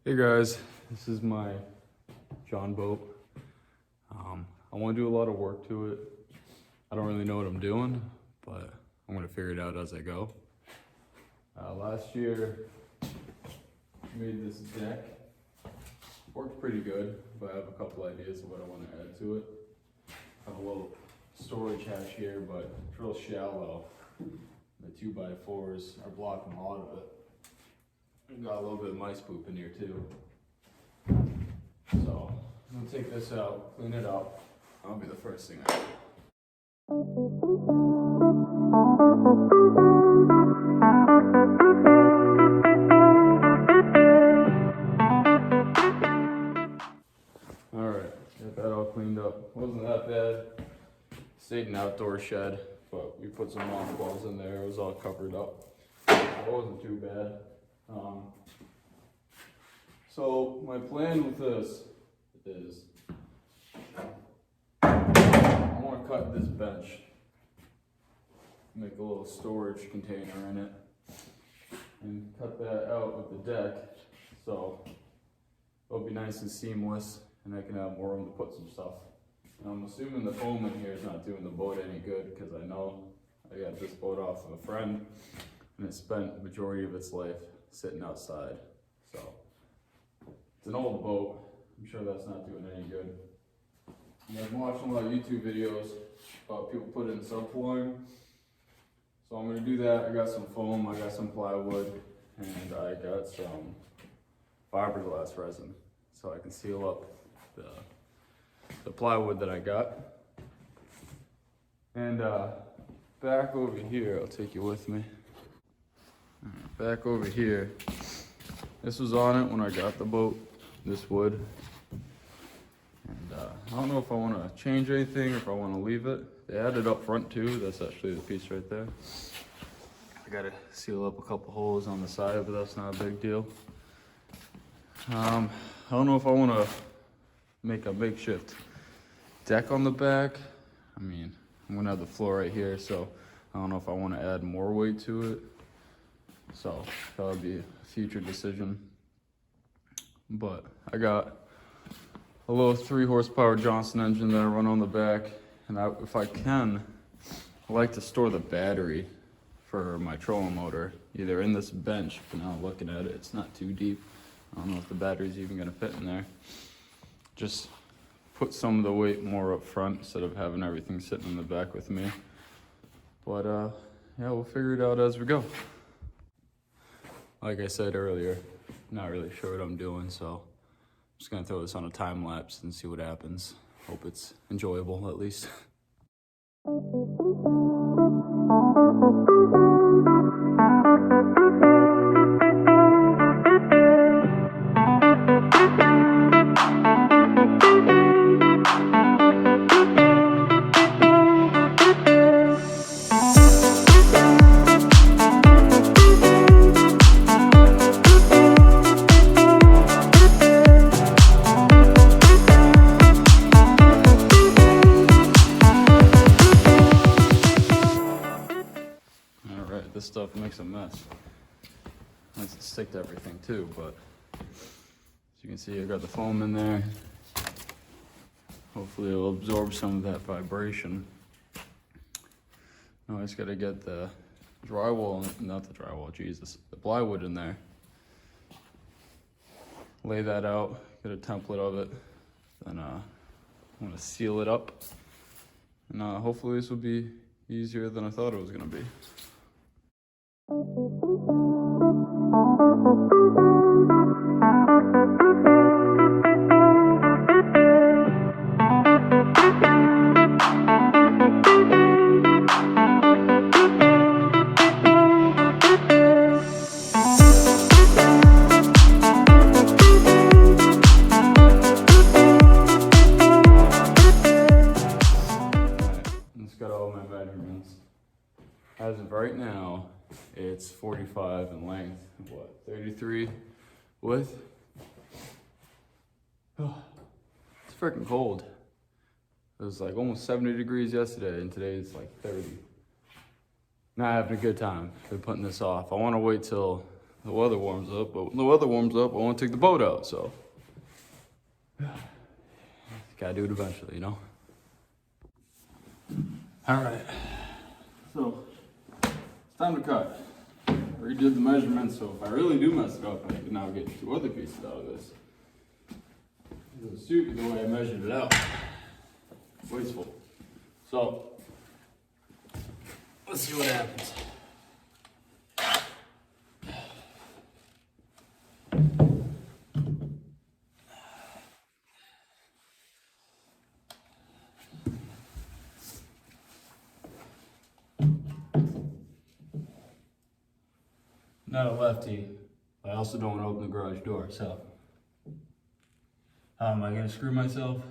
Hey guys, this is my Jon Boat. I want to do a lot of work to it. I don't really know what I'm doing, but I'm going to figure it out as I go. Last year, made this deck. Worked pretty good, but I have a couple ideas of what I want to add to it. I have a little storage hatch here, but it's real shallow. The 2x4s are blocking a lot of it. Got a little bit of mice poop in here too. So I'm gonna take this out, clean it up. That'll be the first thing I do. Alright, got that all cleaned up. Wasn't that bad. Stayed an outdoor shed, but we put some mothballs in there. It was all covered up. So it wasn't too bad. So my plan with this is I want to cut this bench, make a little storage container in it, and cut that out of the deck so it'll be nice and seamless and I can have more room to put some stuff. And I'm assuming the foam in here is not doing the boat any good because I know I got this boat off of a friend and it spent the majority of its life sitting outside. So it's an old boat. I'm sure that's not doing any good. And I've been watching a lot of YouTube videos about people putting subflooring. So I'm gonna do that. I got some foam, I got some plywood, and I got some fiberglass resin so I can seal up the plywood that I got. And back over here, I'll take you with me. Back over here, this was on it when I got the boat, this wood. And I don't know if I want to change anything or if I want to leave it. They added up front too, that's actually the piece right there. I gotta seal up a couple holes on the side, but that's not a big deal. I don't know if I want to make a makeshift deck on the back. I mean, I'm gonna have the floor right here, so I don't know if I want to add more weight to it. So that would be a future decision. But I got a little 3 horsepower Johnson engine that I run on the back. And if I can, I like to store the battery for my trolling motor, either in this bench, but now looking at it, it's not too deep. I don't know if the battery's even gonna fit in there. Just put some of the weight more up front instead of having everything sitting in the back with me. But yeah, we'll figure it out as we go. Like I said earlier, not really sure what I'm doing, so I'm just gonna throw this on a time lapse and see what happens. Hope it's enjoyable at least. This stuff makes a mess. I have to stick to everything too, but as you can see, I got the foam in there. Hopefully it'll absorb some of that vibration. Now I just gotta get the drywall, not the drywall, Jesus, the plywood in there. Lay that out, get a template of it, then I'm gonna seal it up. And hopefully this will be easier than I thought it was gonna be. It's got all my measurements. As of right now, it's 45 in length, what, 33 width? Oh, it's freaking cold. It was like almost 70 degrees yesterday, and today it's like 30. Not having a good time. Been putting this off. I want to wait till the weather warms up. But when the weather warms up, I want to take the boat out, so. Gotta do it eventually, you know? All right, so it's time to cut. I redid the measurements, so if I really do mess it up, I can now get 2 other pieces out of this. It was stupid the way I measured it out. Wasteful. So, let's see what happens. Not a lefty, but I also don't want to open the garage door, so. How am I gonna screw myself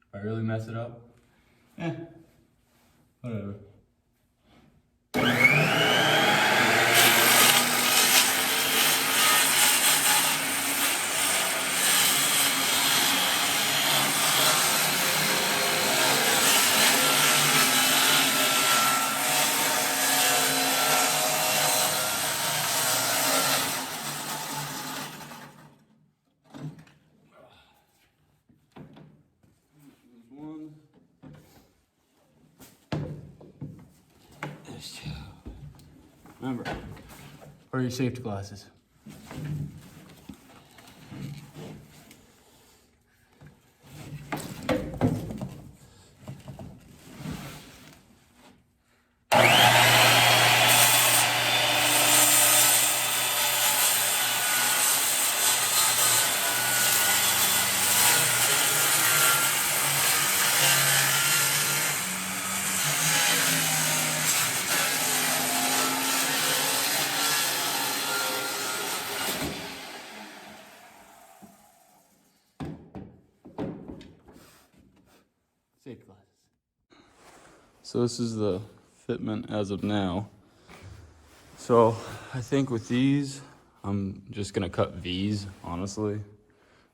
if I really mess it up? Whatever. Remember, wear your safety glasses. Safety glasses. So this is the fitment as of now. So I think with these, I'm just gonna cut V's, honestly.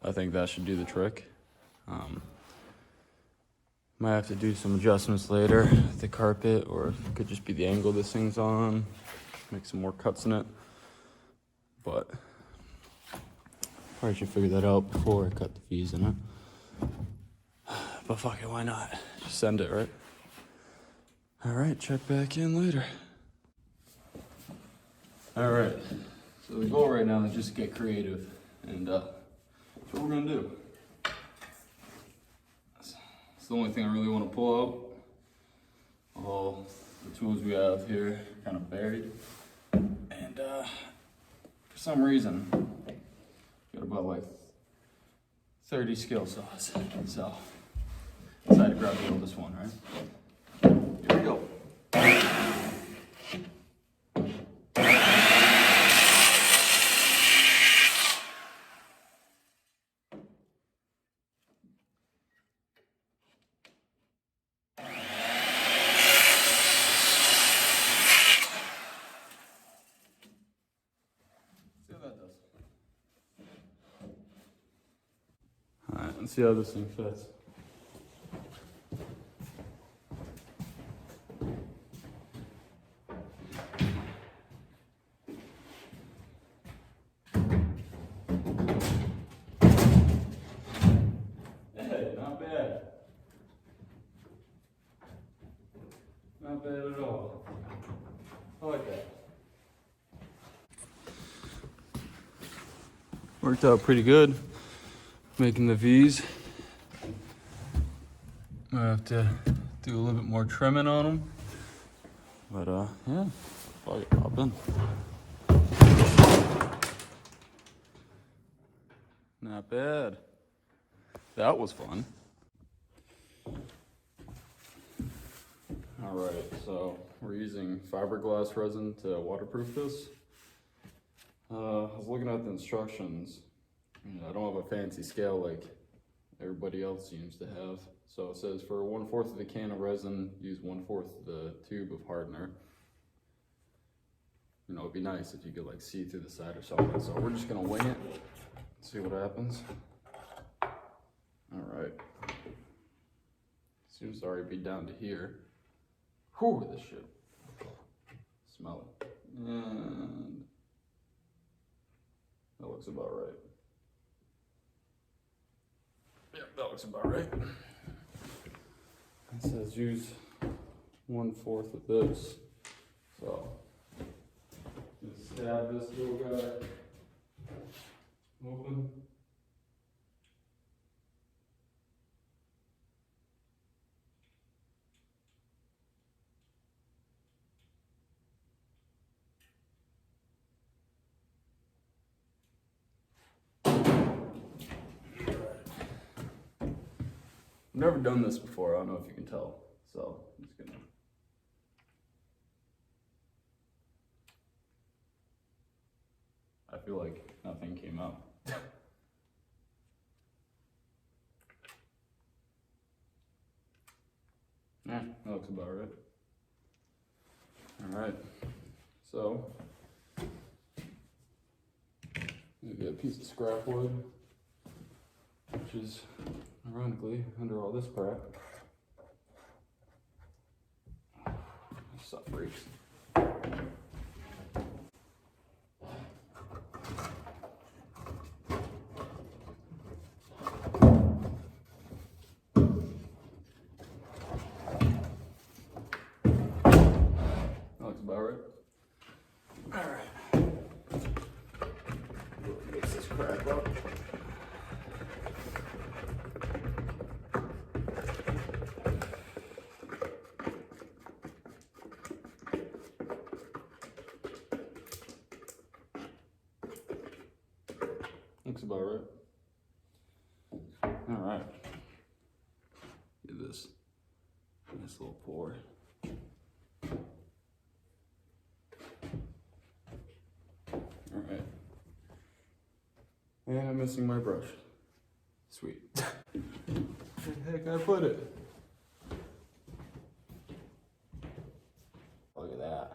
I think that should do the trick. Might have to do some adjustments later with the carpet, or it could just be the angle this thing's on. Make some more cuts in it. But probably should figure that out before I cut the V's in it. But fuck it, why not? Just send it, right? All right, check back in later. All right, so the goal right now is just get creative, and that's what we're gonna do. It's the only thing I really want to pull out. All the tools we have here kind of buried, and for some reason, got about like 30 skill saws, so I decided to grab the oldest one, right? Here we go. See how that does. All right, let's see how this thing fits. Not bad at all. I like that. Worked out pretty good. Making the V's. I have to do a little bit more trimming on them. But yeah, fuck it, hop in. Not bad. That was fun. All right, so we're using fiberglass resin to waterproof this. I was looking at the instructions. I don't have a fancy scale like everybody else seems to have. So it says for 1/4 of the can of resin, use 1/4 of the tube of hardener. You know, it'd be nice if you could like see through the side or something. So we're just gonna wing it, see what happens. All right. Seems to already be down to here. Whew, this shit. Smell it. And looks about right. Yep, that looks about right. It says use 1/4 of this. So, just stab this little guy open. I've never done this before, I don't know if you can tell, so I'm just gonna. I feel like nothing came out. Yeah, that looks about right. Alright, so we get a piece of scrap wood, which is ironically under all this crap. This stuff breaks. Looks about right. Alright. Mix this crap up. Looks about right. Alright. Get this nice little pour. Alright. And I'm missing my brush. Sweet. Where the heck I put it? Look at that.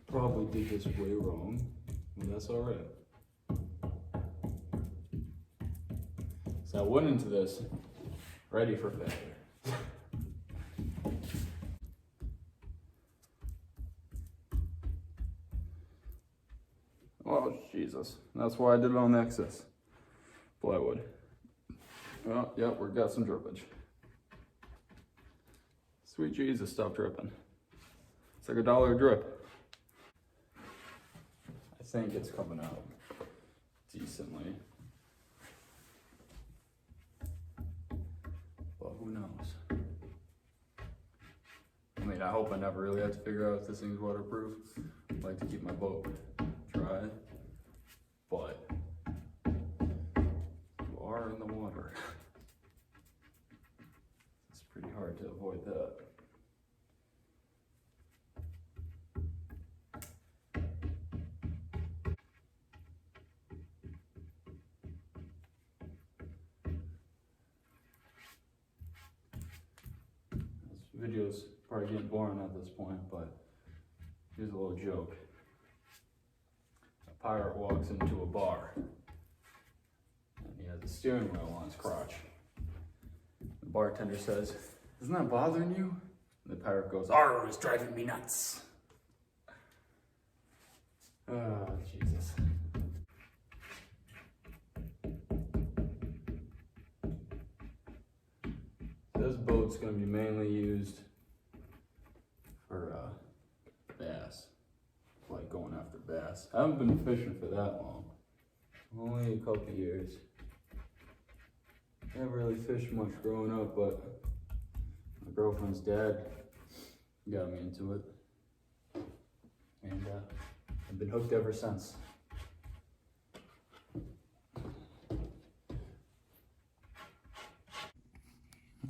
Probably did this way wrong, but that's alright. So I went into this ready for failure. Oh, Jesus. That's why I did it on the excess plywood. Oh, yep, we've got some drippage. Sweet Jesus, stop dripping. It's like $1 a drip. I think it's coming out decently. But who knows? I mean, I hope I never really have to figure out if this thing's waterproof. I like to keep my boat dry, but you are in the water. It's pretty hard to avoid that. This video's probably getting boring at this point, but here's a little joke. A pirate walks into a bar, and he has a steering wheel on his crotch. The bartender says, "Isn't that bothering you?" And the pirate goes, "Arr, it's driving me nuts." Oh, Jesus. This boat's going to be mainly used for bass, like going after bass. I haven't been fishing for that long, only a couple of years. Never really fished much growing up, but my girlfriend's dad got me into it, and I've been hooked ever since.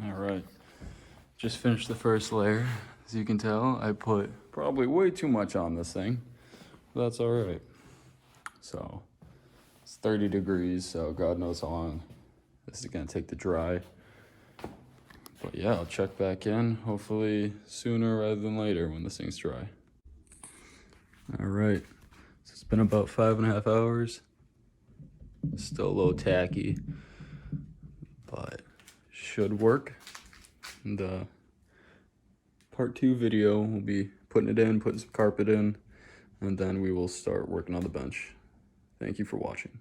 All right, just finished the first layer. As you can tell, I put probably way too much on this thing, but that's all right. So it's 30 degrees, so God knows how long this is gonna take to dry. But yeah, I'll check back in, hopefully sooner rather than later when this thing's dry. All right, so it's been about 5.5 hours. Still a little tacky, but should work. And part 2 video, we'll be putting it in, putting some carpet in, and then we will start working on the bench. Thank you for watching.